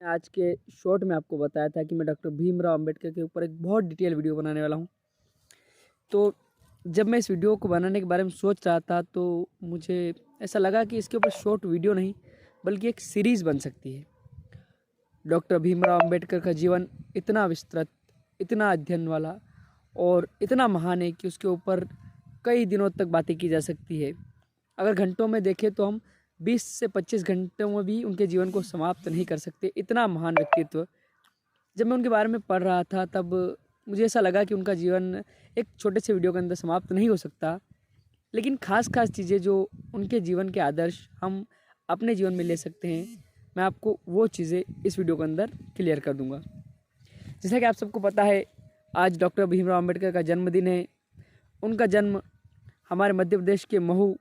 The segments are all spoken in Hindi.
आज के शॉर्ट में आपको बताया था कि मैं डॉक्टर भीमराव अंबेडकर के ऊपर एक बहुत डिटेल वीडियो बनाने वाला हूँ। तो जब मैं इस वीडियो को बनाने के बारे में सोच रहा था तो मुझे ऐसा लगा कि इसके ऊपर शॉर्ट वीडियो नहीं बल्कि एक सीरीज़ बन सकती है। डॉक्टर भीमराव अंबेडकर का जीवन इतना विस्तृत, इतना अध्ययन वाला और इतना महान है कि उसके ऊपर कई दिनों तक बातें की जा सकती है। अगर घंटों में देखें तो हम 20 से 25 घंटों में भी उनके जीवन को समाप्त नहीं कर सकते। इतना महान व्यक्तित्व। जब मैं उनके बारे में पढ़ रहा था तब मुझे ऐसा लगा कि उनका जीवन एक छोटे से वीडियो के अंदर समाप्त नहीं हो सकता, लेकिन खास चीज़ें जो उनके जीवन के आदर्श हम अपने जीवन में ले सकते हैं, मैं आपको वो चीज़ें इस वीडियो के अंदर क्लियर कर दूंगा। जैसा कि आप सबको पता है, आज डॉक्टर भीमराव अंबेडकर का जन्मदिन है। उनका जन्म हमारे मध्य प्रदेश के महू,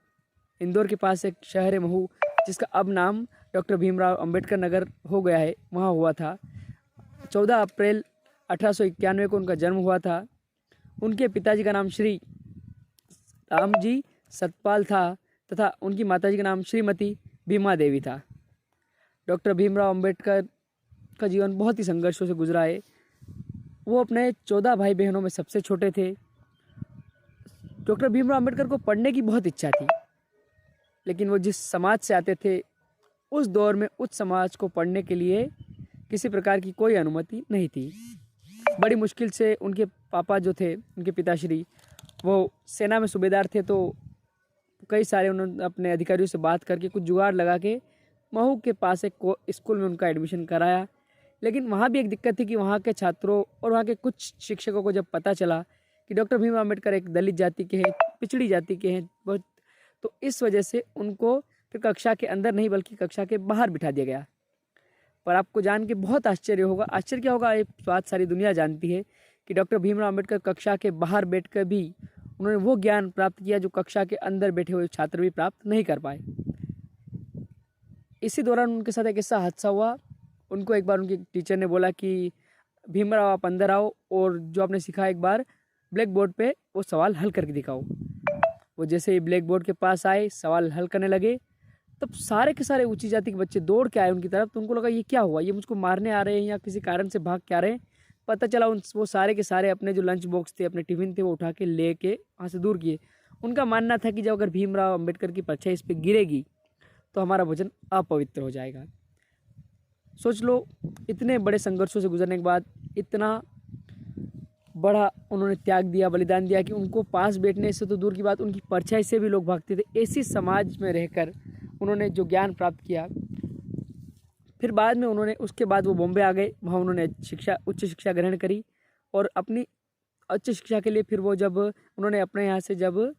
इंदौर के पास एक शहर है महू, जिसका अब नाम डॉक्टर भीमराव अंबेडकर नगर हो गया है, वहाँ हुआ था। 14 अप्रैल 1891 को उनका जन्म हुआ था। उनके पिताजी का नाम श्री रामजी सतपाल था तथा उनकी माताजी का नाम श्रीमती भीमा देवी था। डॉक्टर भीमराव अंबेडकर का जीवन बहुत ही संघर्षों से गुजरा है। वो अपने 14 भाई बहनों में सबसे छोटे थे। डॉक्टर भीमराव अंबेडकर को पढ़ने की बहुत इच्छा थी, लेकिन वो जिस समाज से आते थे उस दौर में उस समाज को पढ़ने के लिए किसी प्रकार की कोई अनुमति नहीं थी। बड़ी मुश्किल से उनके पापा जो थे, उनके पिताश्री, वो सेना में सूबेदार थे, तो कई सारे उन्होंने अपने अधिकारियों से बात करके कुछ जुगाड़ लगा के महू के पास एक स्कूल में उनका एडमिशन कराया। लेकिन वहाँ भी एक दिक्कत थी कि वहाँ के छात्रों और वहाँ के कुछ शिक्षकों को जब पता चला कि डॉक्टर भीमराव अंबेडकर एक दलित जाति के हैं, पिछड़ी जाति के हैं बहुत, तो इस वजह से उनको फिर कक्षा के अंदर नहीं बल्कि कक्षा के बाहर बिठा दिया गया। पर आपको जान के बहुत आश्चर्य होगा। आश्चर्य क्या होगा, ये बात सारी दुनिया जानती है कि डॉक्टर भीमराव अंबेडकर कक्षा के बाहर बैठकर भी उन्होंने वो ज्ञान प्राप्त किया जो कक्षा के अंदर बैठे हुए छात्र भी प्राप्त नहीं कर पाए। इसी दौरान उनके साथ एक ऐसा हादसा हुआ। उनको एक बार उनके टीचर ने बोला कि भीमराव आप अंदर आओ और जो आपने सीखा एक बार ब्लैक बोर्ड पे वो सवाल हल करके दिखाओ। वो जैसे ही ब्लैक बोर्ड के पास आए, सवाल हल करने लगे, तब सारे के सारे ऊंची जाति के बच्चे दौड़ के आए उनकी तरफ। तो उनको लगा ये क्या हुआ, ये मुझको मारने आ रहे हैं या किसी कारण से भाग के आ रहे हैं। पता चला वो सारे के सारे अपने जो लंच बॉक्स थे, अपने टिफिन थे, वो उठा के ले के वहाँ से दूर किए। उनका मानना था कि जब अगर भीमराव अंबेडकर की परछाई इस पर गिरेगी तो हमारा भोजन अपवित्र हो जाएगा। सोच लो, इतने बड़े संघर्षों से गुजरने के बाद इतना बड़ा उन्होंने त्याग दिया, बलिदान दिया कि उनको पास बैठने से तो दूर की बात, उनकी परछाई से भी लोग भागते थे। ऐसी समाज में रहकर उन्होंने जो ज्ञान प्राप्त किया, फिर बाद में उन्होंने उसके बाद वो बॉम्बे आ गए। वहाँ उन्होंने उच्च शिक्षा ग्रहण करी और अपनी उच्च शिक्षा के लिए फिर वो जब उन्होंने अपने यहाँ से जब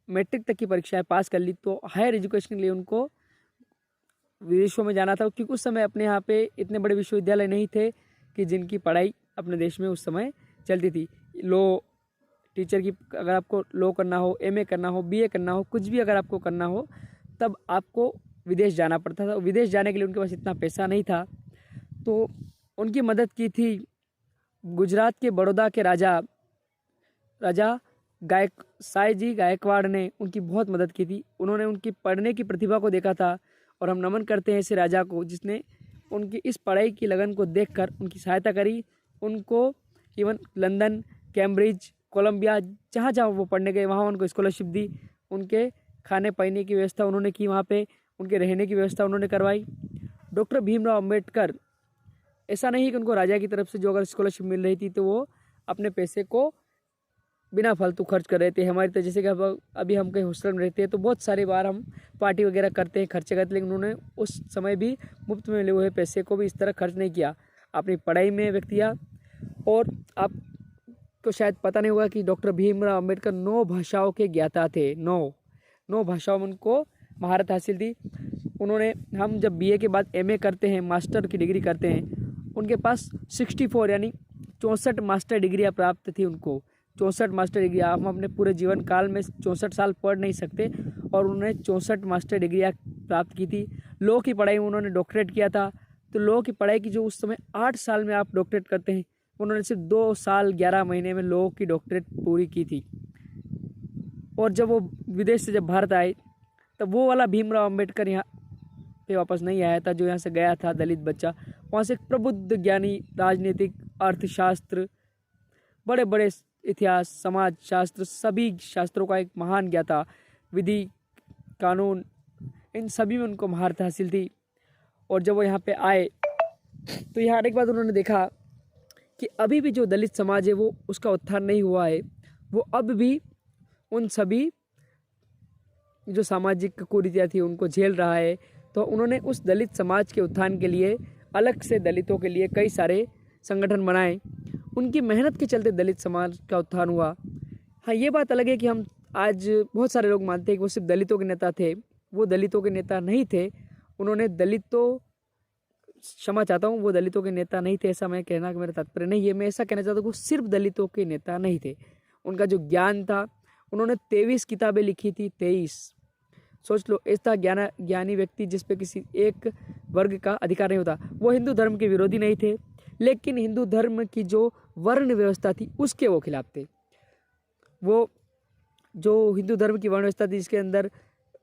मैट्रिक तक की परीक्षाएं पास कर ली तो हायर एजुकेशन के लिए उनको विदेशों में जाना था, क्योंकि उस समय अपने यहाँ पे इतने बड़े विश्वविद्यालय नहीं थे कि जिनकी पढ़ाई अपने देश में उस समय चलती थी। लो टीचर की अगर आपको लो करना हो, एमए करना हो, बीए करना हो, कुछ भी अगर आपको करना हो, तब आपको विदेश जाना पड़ता था। विदेश जाने के लिए उनके पास इतना पैसा नहीं था, तो उनकी मदद की थी गुजरात के बड़ौदा के राजा सायजी गायकवाड़ ने उनकी बहुत मदद की थी। उन्होंने उनकी पढ़ने की प्रतिभा को देखा था और हम नमन करते हैं ऐसे राजा को जिसने उनकी इस पढ़ाई की लगन को देखकर उनकी सहायता करी। उनको इवन लंदन, कैम्ब्रिज, कोलंबिया, जहाँ जहाँ वो पढ़ने गए वहाँ उनको स्कॉलरशिप दी। उनके खाने पीने की व्यवस्था उन्होंने की, वहाँ पे उनके रहने की व्यवस्था उन्होंने करवाई। डॉक्टर भीमराव अंबेडकर ऐसा नहीं कि उनको राजा की तरफ से जो अगर स्कॉलरशिप मिल रही थी तो वो अपने पैसे को बिना फालतू खर्च कर रहे थे। हमारी तो जैसे कि अभी हम कहीं हॉस्टल में रहते हैं तो बहुत सारी बार हम पार्टी वगैरह करते हैं, खर्चे करते हैं, लेकिन उन्होंने उस समय भी मुफ्त में मिले हुए पैसे को भी इस तरह खर्च नहीं किया, अपनी पढ़ाई में व्यक्त किया। और आपको शायद पता नहीं होगा कि डॉक्टर भीमराव अंबेडकर 9 भाषाओं के ज्ञाता थे। 9 भाषाओं में उनको महारत हासिल थी। उन्होंने, हम जब बीए के बाद एमए करते हैं, मास्टर की डिग्री करते हैं, उनके पास 64 यानी 64 मास्टर डिग्रियाँ प्राप्त थी उनको। 64 मास्टर डिग्री, हम अपने पूरे जीवन काल में 64 साल पढ़ नहीं सकते और उन्होंने 64 मास्टर डिग्रियाँ प्राप्त की थी। लॉ की पढ़ाई में उन्होंने डॉक्टरेट किया था। तो लॉ की पढ़ाई की जो उस समय 8 साल में आप डॉक्टरेट करते हैं, उन्होंने सिर्फ 2 साल 11 महीने में लॉ की डॉक्टरेट पूरी की थी। और जब वो विदेश से जब भारत आए तब वो वाला भीमराव अंबेडकर यहाँ पे वापस नहीं आया था जो यहाँ से गया था, दलित बच्चा। वहाँ से एक प्रबुद्ध ज्ञानी, राजनीतिक, अर्थशास्त्र, बड़े बड़े इतिहास, समाज शास्त्र, सभी शास्त्रों का एक महान ज्ञाता, विधि, कानून, इन सभी में उनको महारत हासिल थी। और जब वो यहाँ पे आए तो यहाँ आने के बाद उन्होंने देखा कि अभी भी जो दलित समाज है वो उसका उत्थान नहीं हुआ है, वो अब भी उन सभी जो सामाजिक कुरीतियाँ थी उनको झेल रहा है। तो उन्होंने उस दलित समाज के उत्थान के लिए अलग से दलितों के लिए कई सारे संगठन बनाए। उनकी मेहनत के चलते दलित समाज का उत्थान हुआ। हाँ, ये बात अलग है कि हम आज बहुत सारे लोग मानते हैं कि वो सिर्फ दलितों के नेता थे। वो दलितों के नेता नहीं थे। उन्होंने क्षमा चाहता हूँ, वो दलितों के नेता नहीं थे, ऐसा मैं कहना कि मेरा तात्पर्य नहीं है। मैं ऐसा कहना चाहता हूँ कि वो सिर्फ दलितों के नेता नहीं थे। उनका जो ज्ञान था, उन्होंने 23 किताबें लिखी थी। 23, सोच लो, ऐसा ज्ञानी व्यक्ति जिस पे किसी एक वर्ग का अधिकार नहीं होता। वो हिंदू धर्म के विरोधी नहीं थे, लेकिन हिंदू धर्म की जो वर्ण व्यवस्था थी उसके वो खिलाफ थे। वो जो हिंदू धर्म की वर्ण व्यवस्था थी जिसके अंदर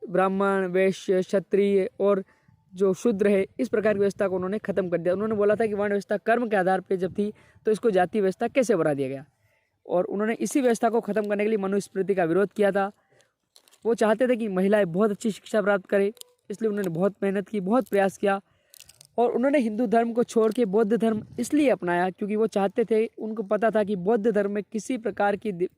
ब्राह्मण, वैश्य, क्षत्रिय और जो शूद्र है, इस प्रकार की व्यवस्था को उन्होंने खत्म कर दिया। उन्होंने बोला था कि वर्ण व्यवस्था कर्म के आधार पर जब थी तो इसको जाति व्यवस्था कैसे बना दिया गया। और उन्होंने इसी व्यवस्था को खत्म करने के लिए मनुस्मृति का विरोध किया था। वो चाहते थे कि महिलाएं बहुत अच्छी शिक्षा प्राप्त करें, इसलिए उन्होंने बहुत मेहनत की, बहुत प्रयास किया। और उन्होंने हिंदू धर्म को छोड़ के बौद्ध धर्म इसलिए अपनाया क्योंकि वो चाहते थे, उनको पता था कि बौद्ध धर्म में किसी प्रकार की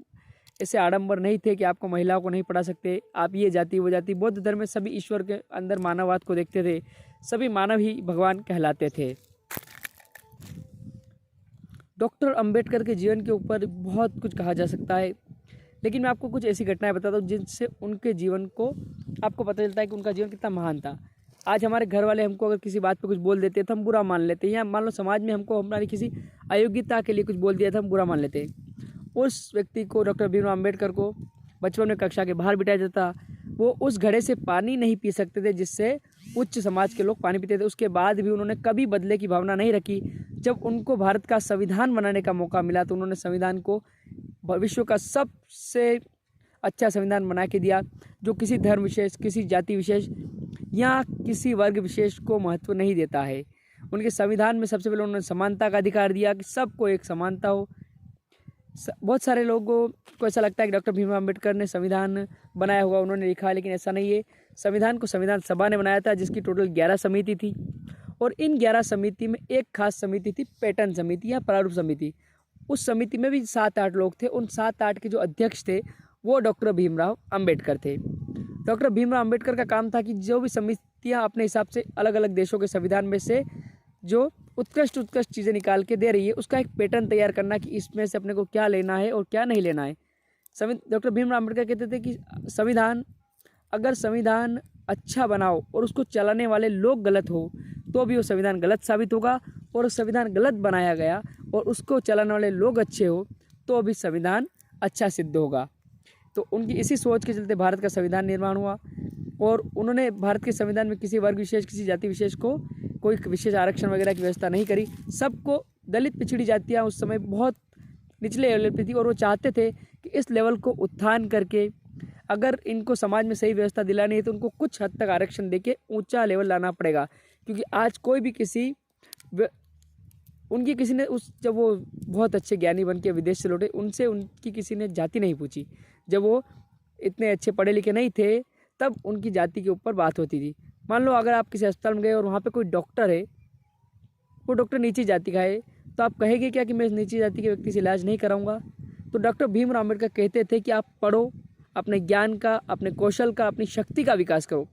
ऐसे आडंबर नहीं थे कि आपको महिलाओं को नहीं पढ़ा सकते, आप ये जाति वो जाति। बौद्ध धर्म में सभी ईश्वर के अंदर मानववाद को देखते थे, सभी मानव ही भगवान कहलाते थे। डॉक्टर अंबेडकर के जीवन के ऊपर बहुत कुछ कहा जा सकता है, लेकिन मैं आपको कुछ ऐसी घटनाएं बताता हूँ जिनसे उनके जीवन को आपको पता चलता है कि उनका जीवन कितना महान था। आज हमारे घर वाले हमको अगर किसी बात पे कुछ बोल देते हैं तो हम बुरा मान लेते हैं, या मान लो समाज में हमको हमारी किसी अयोग्यता के लिए कुछ बोल दिया था, हम बुरा मान लेते हैं। उस व्यक्ति को, डॉक्टर भीमराव अम्बेडकर को, बचपन में कक्षा के बाहर बिठाया जाता। वो उस घड़े से पानी नहीं पी सकते थे जिससे उच्च समाज के लोग पानी पीते थे। उसके बाद भी उन्होंने कभी बदले की भावना नहीं रखी। जब उनको भारत का संविधान बनाने का मौका मिला तो उन्होंने संविधान को विश्व का सबसे अच्छा संविधान बना के दिया, जो किसी धर्म विशेष, किसी जाति विशेष या किसी वर्ग विशेष को महत्व नहीं देता है। उनके संविधान में सबसे पहले उन्होंने समानता का अधिकार दिया कि सबको एक समानता हो। बहुत सारे लोगों को ऐसा लगता है कि डॉक्टर भीमराव अम्बेडकर ने संविधान बनाया होगा, उन्होंने लिखा, लेकिन ऐसा नहीं है। संविधान को संविधान सभा ने बनाया था, जिसकी टोटल 11 समिति थी। और इन 11 समिति में एक खास समिति थी, पैटर्न समिति या प्रारूप समिति। उस समिति में भी 7-8 लोग थे। उन 7-8 के जो अध्यक्ष थे वो डॉक्टर भीमराव अम्बेडकर थे। डॉक्टर भीमराव अम्बेडकर का काम था कि जो भी समितियाँ अपने हिसाब से अलग अलग देशों के संविधान में से जो उत्कृष्ट चीज़ें निकाल के दे रही है, उसका एक पैटर्न तैयार करना कि इसमें से अपने को क्या लेना है और क्या नहीं लेना है। डॉक्टर भीमराव अम्बेडकर कहते थे कि अगर संविधान अच्छा बनाओ और उसको चलाने वाले लोग गलत हो तो भी वो संविधान गलत साबित होगा, और संविधान गलत बनाया गया और उसको चलाने वाले लोग अच्छे हो तो भी संविधान अच्छा सिद्ध होगा। तो उनकी इसी सोच के चलते भारत का संविधान निर्माण हुआ। और उन्होंने भारत के संविधान में किसी वर्ग विशेष, किसी जाति विशेष को कोई विशेष आरक्षण वगैरह की व्यवस्था नहीं करी। सबको, दलित पिछड़ी जातियाँ उस समय बहुत निचले लेवल पर थी और वो चाहते थे कि इस लेवल को उत्थान करके अगर इनको समाज में सही व्यवस्था दिलानी है तो उनको कुछ हद तक आरक्षण देके ऊंचा लेवल लाना पड़ेगा। क्योंकि आज कोई भी उनकी किसी ने जब वो बहुत अच्छे ज्ञानी बन के विदेश से लौटे, उनसे उनकी किसी ने जाति नहीं पूछी। जब वो इतने अच्छे पढ़े लिखे नहीं थे तब उनकी जाति के ऊपर बात होती थी। मान लो अगर आप किसी अस्पताल में गए और वहाँ पे कोई डॉक्टर है, वो डॉक्टर नीची जाति का है, तो आप कहेंगे क्या कि मैं नीची जाति के व्यक्ति से इलाज नहीं कराऊंगा। तो डॉक्टर भीमराव अम्बेडकर कहते थे कि आप पढ़ो, अपने ज्ञान का, अपने कौशल का, अपनी शक्ति का विकास करो।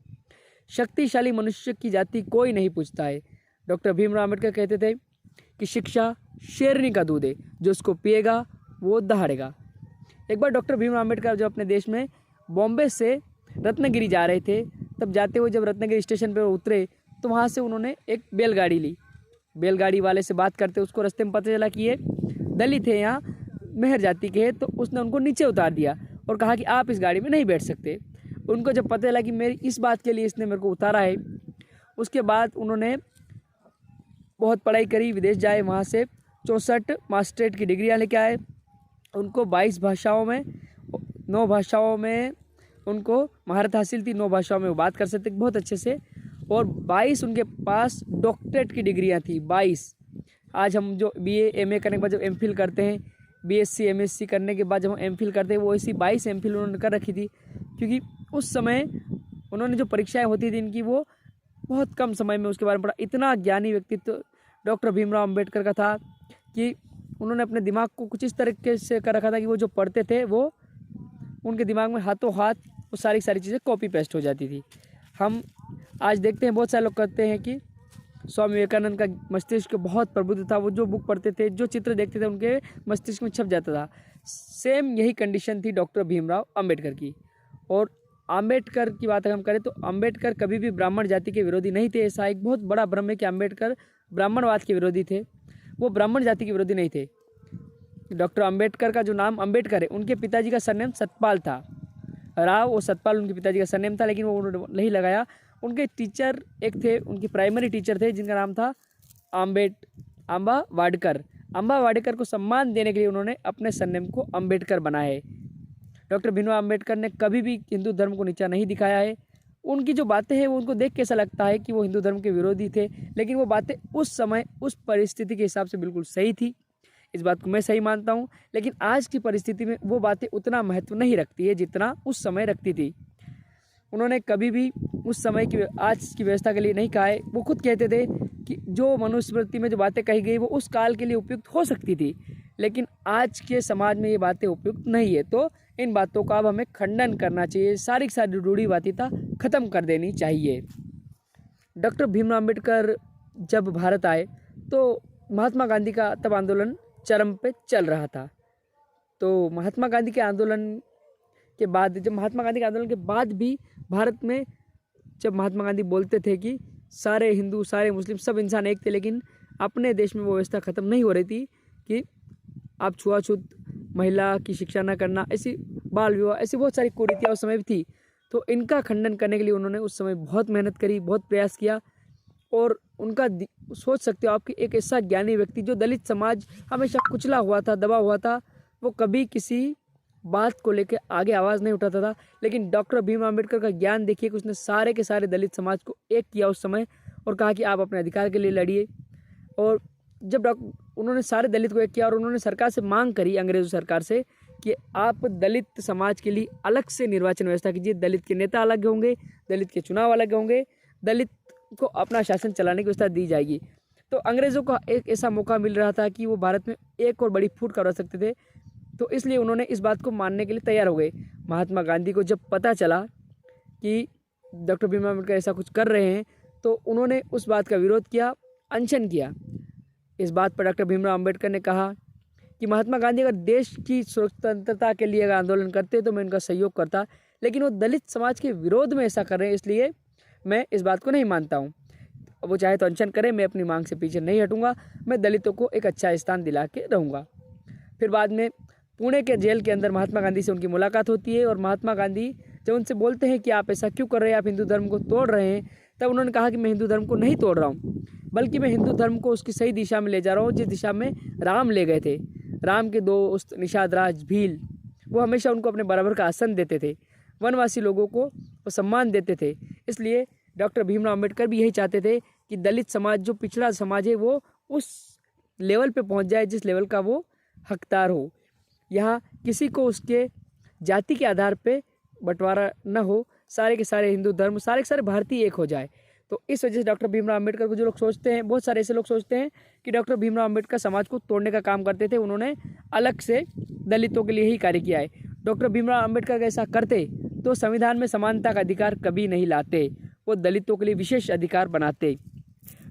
शक्तिशाली मनुष्य की जाति कोई नहीं पूछता है। डॉक्टर भीमराव अम्बेडकर कहते थे कि शिक्षा शेरनी का दूध है, जो उसको पिएगा वो दहाड़ेगा। एक बार डॉक्टर भीमराव अम्बेडकर जब अपने देश में बॉम्बे से रत्नागिरी जा रहे थे, तब जाते हुए जब रत्नागिरी स्टेशन पर उतरे तो वहाँ से उन्होंने एक बैलगाड़ी ली। बैलगाड़ी वाले से बात करते उसको रास्ते में पता चला कि ये दलित है, यहाँ मेहर जाति के हैं, तो उसने उनको नीचे उतार दिया और कहा कि आप इस गाड़ी में नहीं बैठ सकते। उनको जब पता चला कि मेरी इस बात के लिए इसने मेरे को उतारा है, उसके बाद उन्होंने बहुत पढ़ाई करी, विदेश जाए, वहाँ से 64 मास्टरेट की डिग्रियाँ लेके आए। उनको 22 भाषाओं में, 9 भाषाओं में उनको महारत हासिल थी। 9 भाषाओं में वो बात कर सकते बहुत अच्छे से। और 22 उनके पास डॉक्टरेट की डिग्रियां थी। 22। आज हम जो BA MA करने के बाद जब MPhil करते हैं, BSc MSc करने के बाद जब हम MPhil करते हैं, वो ऐसी 22 MPhil उन्होंने कर रखी थी। क्योंकि उस समय उन्होंने जो परीक्षाएं होती थी इनकी, वो बहुत कम समय में उसके बारे में पढ़ा। इतना ज्ञानी व्यक्तित्व डॉक्टर भीमराव अम्बेडकर का था कि उन्होंने अपने दिमाग को कुछ इस तरीके से कर रखा था कि वो जो पढ़ते थे वो उनके दिमाग में हाथों हाथ वो सारी चीज़ें कॉपी पेस्ट हो जाती थी। हम आज देखते हैं बहुत सारे लोग कहते हैं कि स्वामी विवेकानंद का मस्तिष्क बहुत प्रबुद्ध था, वो जो बुक पढ़ते थे, जो चित्र देखते थे, उनके मस्तिष्क में छप जाता था। सेम यही कंडीशन थी डॉक्टर भीमराव अम्बेडकर की। और अम्बेडकर की बात अगर हम करें तो अम्बेडकर कभी भी ब्राह्मण जाति के विरोधी नहीं थे। ऐसा एक बहुत बड़ा भ्रम है कि अम्बेडकर ब्राह्मणवाद के विरोधी थे, वो ब्राह्मण जाति के विरोधी नहीं थे। डॉक्टर अम्बेडकर का जो नाम अम्बेडकर है, उनके पिताजी का सरनेम सतपाल था, राव और सतपाल उनके पिताजी का सरनेम था, लेकिन वो उन्होंने नहीं लगाया। उनके टीचर एक थे, उनके प्राइमरी टीचर थे जिनका नाम था आंबा वाडकर। आंबा वाडकर को सम्मान देने के लिए उन्होंने अपने सरनेम को अम्बेडकर बनाया है। डॉक्टर भीमराव अम्बेडकर ने कभी भी हिंदू धर्म को नीचा नहीं दिखाया है। उनकी जो बातें हैं वो उनको देख के ऐसा लगता है कि वो हिंदू धर्म के विरोधी थे, लेकिन वो बातें उस समय उस परिस्थिति के हिसाब से बिल्कुल सही थी। इस बात को मैं सही मानता हूँ, लेकिन आज की परिस्थिति में वो बातें उतना महत्व नहीं रखती है जितना उस समय रखती थी। उन्होंने कभी भी उस समय की आज की व्यवस्था के लिए नहीं कहा है। वो खुद कहते थे कि जो मनुस्मृति में जो बातें कही गई वो उस काल के लिए उपयुक्त हो सकती थी, लेकिन आज के समाज में ये बातें उपयुक्त नहीं है। तो इन बातों का अब हमें खंडन करना चाहिए, सारी रूढ़िवादिता खत्म कर देनी चाहिए। डॉक्टर भीमराव अम्बेडकर जब भारत आए तो महात्मा गांधी का तब आंदोलन चरम पे चल रहा था। तो महात्मा गांधी के आंदोलन के बाद, जब महात्मा गांधी के आंदोलन के बाद भी भारत में, जब महात्मा गांधी बोलते थे कि सारे हिंदू सारे मुस्लिम सब इंसान एक थे, लेकिन अपने देश में वो व्यवस्था ख़त्म नहीं हो रही थी कि आप छुआछूत, महिला की शिक्षा न करना, ऐसी बाल विवाह, ऐसी बहुत सारी कुरीतियाँ उस समय भी थी। तो इनका खंडन करने के लिए उन्होंने उस समय बहुत मेहनत करी, बहुत प्रयास किया। और उनका सोच सकते हो आपकी एक ऐसा ज्ञानी व्यक्ति जो दलित समाज हमेशा कुचला हुआ था, दबा हुआ था, वो कभी किसी बात को लेकर आगे आवाज़ नहीं उठाता था। लेकिन डॉक्टर भीमराव अम्बेडकर का ज्ञान देखिए कि उसने सारे के सारे दलित समाज को एक किया उस समय और कहा कि आप अपने अधिकार के लिए लड़िए। और जब उन्होंने सारे दलित को एक किया और उन्होंने सरकार से मांग करी, अंग्रेज़ों सरकार से, कि आप दलित समाज के लिए अलग से निर्वाचन व्यवस्था कीजिए, दलित के नेता अलग होंगे, दलित के चुनाव अलग होंगे, दलित को अपना शासन चलाने की व्यवस्था दी जाएगी। तो अंग्रेज़ों को एक ऐसा मौका मिल रहा था कि वो भारत में एक और बड़ी फूट करवा सकते थे। तो इसलिए उन्होंने इस बात को मानने के लिए तैयार हो गए। महात्मा गांधी को जब पता चला कि डॉक्टर भीमराव अम्बेडकर ऐसा कुछ कर रहे हैं तो उन्होंने उस बात का विरोध किया, अनशन किया। इस बात पर डॉक्टर भीमराव अम्बेडकर ने कहा कि महात्मा गांधी अगर देश की स्वतंत्रता के लिए अगर आंदोलन करते तो मैं उनका सहयोग करता, लेकिन वो दलित समाज के विरोध में ऐसा कर रहे हैं, इसलिए मैं इस बात को नहीं मानता हूँ। वो चाहे तो अनशन करें, मैं अपनी मांग से पीछे नहीं हटूंगा, मैं दलितों को एक अच्छा स्थान दिला के रहूँगा। फिर बाद में पुणे के जेल के अंदर महात्मा गांधी से उनकी मुलाकात होती है और महात्मा गांधी जब उनसे बोलते हैं कि आप ऐसा क्यों कर रहे हैं, आप हिंदू धर्म को तोड़ रहे हैं, तब उन्होंने कहा कि मैं हिंदू धर्म को नहीं तोड़ रहा हूँ, बल्कि मैं हिंदू धर्म को उसकी सही दिशा में ले जा रहा हूँ जिस दिशा में राम ले गए थे। राम के दोस्त निषाद राज, भील, वो हमेशा उनको अपने बराबर का आसन देते थे, वनवासी लोगों को वो सम्मान देते थे। इसलिए डॉक्टर भीमराव अम्बेडकर भी यही चाहते थे कि दलित समाज जो पिछड़ा समाज है वो उस लेवल पे पहुंच जाए जिस लेवल का वो हकदार हो। यहाँ किसी को उसके जाति के आधार पे बंटवारा न हो, सारे के सारे हिंदू धर्म, सारे के सारे भारतीय एक हो जाए। तो इस वजह से डॉक्टर भीमराव अम्बेडकर को जो लोग सोचते हैं, बहुत सारे ऐसे लोग सोचते हैं कि डॉक्टर भीमराव अम्बेडकर समाज को तोड़ने का काम करते थे, उन्होंने अलग से दलितों के लिए ही कार्य किया है। डॉक्टर भीमराव अम्बेडकर ऐसा करते तो संविधान में समानता का अधिकार कभी नहीं लाते, वो दलितों के लिए विशेष अधिकार बनाते।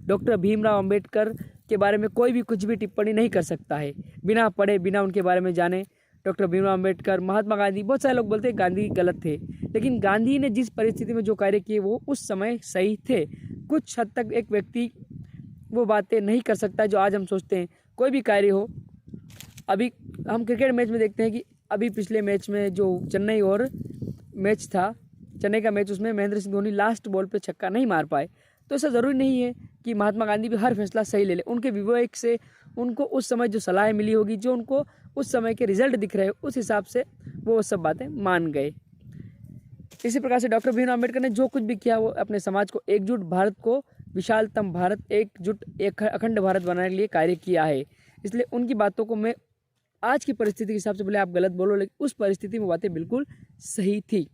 डॉक्टर भीमराव अम्बेडकर के बारे में कोई भी कुछ भी टिप्पणी नहीं कर सकता है बिना पढ़े, बिना उनके बारे में जाने। डॉक्टर भीमराव अम्बेडकर, महात्मा गांधी, बहुत सारे लोग बोलते हैं गांधी गलत थे, लेकिन गांधी ने जिस परिस्थिति में जो कार्य किए वो उस समय सही थे। कुछ हद तक एक व्यक्ति वो बातें नहीं कर सकता जो आज हम सोचते हैं। कोई भी कार्य हो, अभी हम क्रिकेट मैच में देखते हैं कि अभी पिछले मैच में जो चेन्नई और मैच था, चेन्नई का मैच, उसमें महेंद्र सिंह धोनी लास्ट बॉल पे छक्का नहीं मार पाए। तो ऐसा ज़रूरी नहीं है कि महात्मा गांधी भी हर फैसला सही ले ले। उनके विवेक से, उनको उस समय जो सलाह मिली होगी, जो उनको उस समय के रिजल्ट दिख रहे हैं, उस हिसाब से वो सब बातें मान गए। इसी प्रकार से डॉक्टर भीमराव अम्बेडकर ने जो कुछ भी किया वो अपने समाज को एकजुट, भारत को विशालतम भारत, एकजुट एक अखंड भारत बनाने के लिए कार्य किया है। इसलिए उनकी बातों को मैं आज की परिस्थिति के हिसाब से, भले आप गलत बोलो, लेकिन उस परिस्थिति में बातें बिल्कुल सही थी।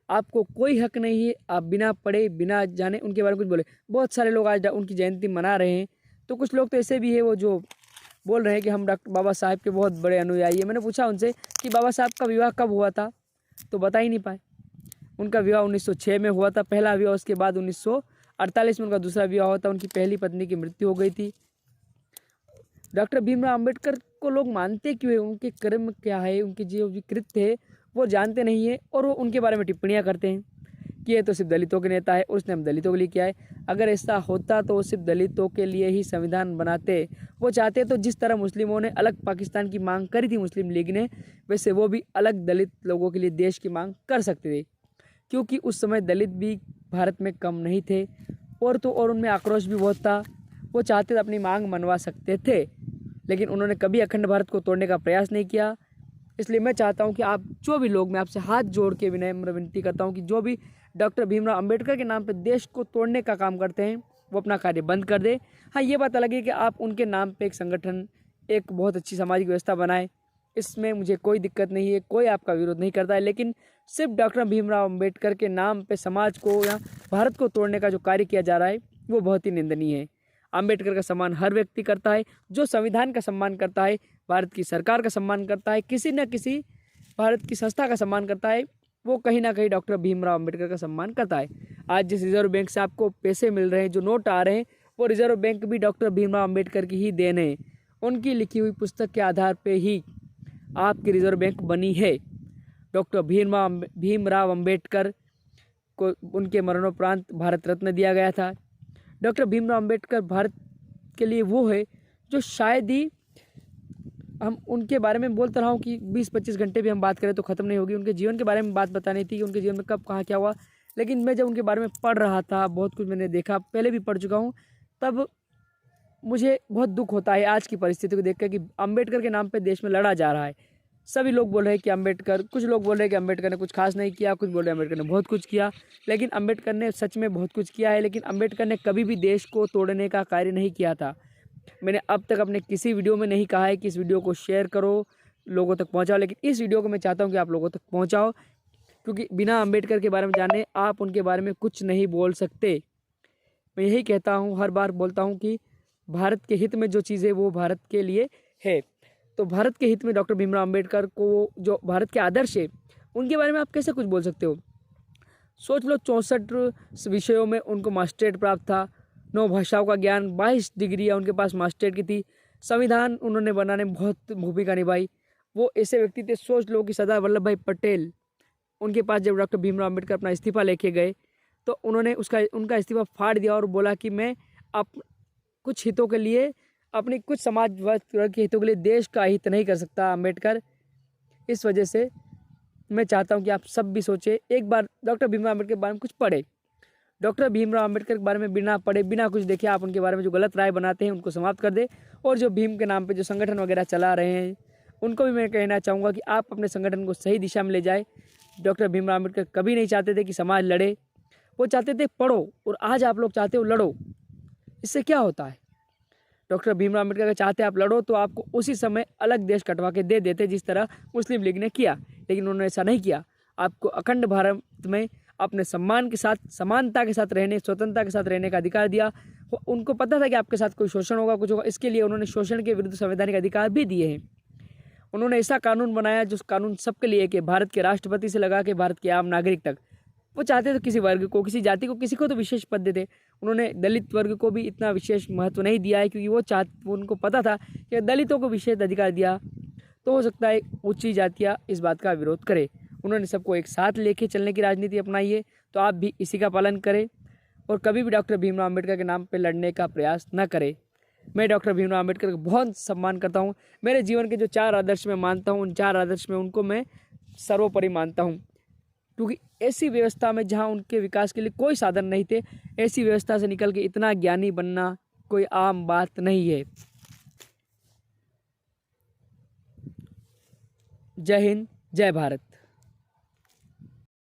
आपको कोई हक नहीं है आप बिना पढ़े बिना जाने उनके बारे में कुछ बोले। बहुत सारे लोग आज उनकी जयंती मना रहे हैं, तो कुछ लोग तो ऐसे भी है वो जो बोल रहे हैं कि हम डॉक्टर बाबा साहब के बहुत बड़े अनुयायी हैं। मैंने पूछा उनसे कि बाबा साहब का विवाह कब हुआ था, तो बता ही नहीं पाए। उनका विवाह 1906 में हुआ था, पहला विवाह। उसके बाद 1948 में उनका दूसरा विवाह हुआ था। उनकी पहली पत्नी की मृत्यु हो गई थी। डॉक्टर भीमराव अम्बेडकर को लोग मानते क्यों है, उनके कर्म क्या है, उनके जो भी कृत्य है वो जानते नहीं है, और वो उनके बारे में टिप्पणियां करते हैं कि ये तो सिर्फ दलितों के नेता है, उसने हम दलितों के लिए किया है। अगर ऐसा होता तो वो सिर्फ दलितों के लिए ही संविधान बनाते। वो चाहते तो जिस तरह मुस्लिमों ने अलग पाकिस्तान की मांग करी थी मुस्लिम लीग ने, वैसे वो भी अलग दलित लोगों के लिए देश की मांग कर सकते थे, क्योंकि उस समय दलित भी भारत में कम नहीं थे, और उनमें आक्रोश भी बहुत था। वो चाहते तो अपनी मांग मनवा सकते थे, लेकिन उन्होंने कभी अखंड भारत को तोड़ने का प्रयास नहीं किया। इसलिए मैं चाहता हूं कि आप जो भी लोग, मैं आपसे हाथ जोड़ के विनम्र विनती करता हूं कि जो भी डॉक्टर भीमराव अम्बेडकर के नाम पर देश को तोड़ने का काम करते हैं वो अपना कार्य बंद कर दे। हाँ, ये बात अलग है कि आप उनके नाम पे एक संगठन, एक बहुत अच्छी सामाजिक व्यवस्था बनाएं, इसमें मुझे कोई दिक्कत नहीं है, कोई आपका विरोध नहीं करता है। लेकिन सिर्फ डॉक्टर भीमराव अम्बेडकर के नाम पे समाज को या भारत को तोड़ने का जो कार्य किया जा रहा है वो बहुत ही निंदनीय है। अम्बेडकर का सम्मान हर व्यक्ति करता है, जो संविधान का सम्मान करता है, भारत की सरकार का सम्मान करता है, किसी न किसी भारत की संस्था का सम्मान करता है, वो कहीं ना कहीं डॉक्टर भीमराव अम्बेडकर का सम्मान करता है। आज जिस रिजर्व बैंक से आपको पैसे मिल रहे हैं, जो नोट आ रहे हैं, वो रिजर्व बैंक भी डॉक्टर भीमराव अम्बेडकर की ही देन है। उनकी लिखी हुई पुस्तक के आधार पर ही आपकी रिजर्व बैंक बनी है। डॉक्टर भीमराव अम्बेडकर को उनके मरणोपरांत भारत रत्न दिया गया था। डॉक्टर भीमराव अम्बेडकर भारत के लिए वो है जो शायद ही, हम उनके बारे में बोलता रहा हूँ कि 20-25 घंटे भी हम बात करें तो ख़त्म नहीं होगी। उनके जीवन के बारे में बात बतानी थी कि उनके जीवन में कब कहाँ क्या हुआ, लेकिन मैं जब उनके बारे में पढ़ रहा था, बहुत कुछ मैंने देखा, पहले भी पढ़ चुका हूँ, तब मुझे बहुत दुख होता है आज की परिस्थिति को देखकर कि अम्बेडकर के नाम पर देश में लड़ा जा रहा है। सभी लोग बोल रहे हैं कि अम्बेडकर, कुछ लोग बोल रहे हैं कि अम्बेडकर ने कुछ खास नहीं किया, कुछ बोल रहे हैं अम्बेडकर ने बहुत कुछ किया। लेकिन अम्बेडकर ने सच में बहुत कुछ किया है, लेकिन अम्बेडकर ने कभी भी देश को तोड़ने का कार्य नहीं किया था। मैंने अब तक अपने किसी वीडियो में नहीं कहा है कि इस वीडियो को शेयर करो, लोगों तक पहुंचाओ, लेकिन इस वीडियो को मैं चाहता हूं कि आप लोगों तक पहुंचाओ, क्योंकि बिना अम्बेडकर के बारे में जाने आप उनके बारे में कुछ नहीं बोल सकते। मैं यही कहता हूं, हर बार बोलता हूं कि भारत के हित में जो चीज़ें वो भारत के लिए है। तो भारत के हित में डॉक्टर भीमराव अम्बेडकर को, जो भारत के आदर्श है, उनके बारे में आप कैसे कुछ बोल सकते हो। सोच लो, 64 विषयों में उनको मास्टरेट प्राप्त था, 9 भाषाओं का ज्ञान, 22 डिग्रियाँ उनके पास मास्टरेट की थी, संविधान उन्होंने बनाने में बहुत भूमिका निभाई। वो ऐसे व्यक्ति थे, सोच लो कि सरदार वल्लभ भाई पटेल, उनके पास जब डॉक्टर भीमराव अम्बेडकर अपना इस्तीफा लेके गए तो उन्होंने उनका इस्तीफा फाड़ दिया और बोला कि मैं कुछ हितों के लिए, अपनी कुछ समाज वर्ग के हितों के लिए देश का हित नहीं कर सकता अम्बेडकर। इस वजह से मैं चाहता हूं कि आप सब भी सोचें, एक बार डॉक्टर भीमराव अम्बेडकर के बारे में कुछ पढ़े। डॉक्टर भीमराव अम्बेडकर के बारे में बिना पढ़े, बिना कुछ देखे आप उनके बारे में जो गलत राय बनाते हैं उनको समाप्त कर दे। और जो भीम के नाम पे जो संगठन वगैरह चला रहे हैं उनको भी मैं कहना चाहूँगा कि आप अपने संगठन को सही दिशा में ले जाए। डॉक्टर भीमराव अम्बेडकर कभी नहीं चाहते थे कि समाज लड़े, वो चाहते थे पढ़ो, और आज आप लोग चाहते हो लड़ो। इससे क्या होता है, डॉक्टर भीमराव अम्बेडकर अगर चाहते आप लड़ो तो आपको उसी समय अलग देश कटवा के दे देते, जिस तरह मुस्लिम लीग ने किया, लेकिन उन्होंने ऐसा नहीं किया। आपको अखंड भारत में अपने सम्मान के साथ, समानता के साथ रहने, स्वतंत्रता के साथ रहने का अधिकार दिया। उनको पता था कि आपके साथ कोई शोषण होगा, कुछ होगा, इसके लिए उन्होंने शोषण के विरुद्ध संवैधानिक अधिकार भी दिए हैं। उन्होंने ऐसा कानून बनाया जो कानून सबके लिए, कि भारत के राष्ट्रपति से लगा के भारत के आम नागरिक तक। वो चाहते थे किसी वर्ग को, किसी जाति को, किसी को तो विशेष पद देते। उन्होंने दलित वर्ग को भी इतना विशेष महत्व नहीं दिया है, क्योंकि उनको पता था कि दलितों को विशेष अधिकार दिया तो हो सकता है ऊंची जातियाँ इस बात का विरोध करे। उन्होंने सबको एक साथ लेके चलने की राजनीति अपनाई है, तो आप भी इसी का पालन करें और कभी भी डॉक्टर भीमराव अम्बेडकर के नाम पर लड़ने का प्रयास न करें। मैं डॉक्टर भीमराव अम्बेडकर का बहुत सम्मान करता हूँ। मेरे जीवन के जो 4 आदर्श मैं मानता हूँ, उन 4 आदर्श में उनको मैं सर्वोपरि मानता हूँ, क्योंकि ऐसी व्यवस्था में जहाँ उनके विकास के लिए कोई साधन नहीं थे, ऐसी व्यवस्था से निकल के इतना ज्ञानी बनना कोई आम बात नहीं है। जय हिंद, जय भारत।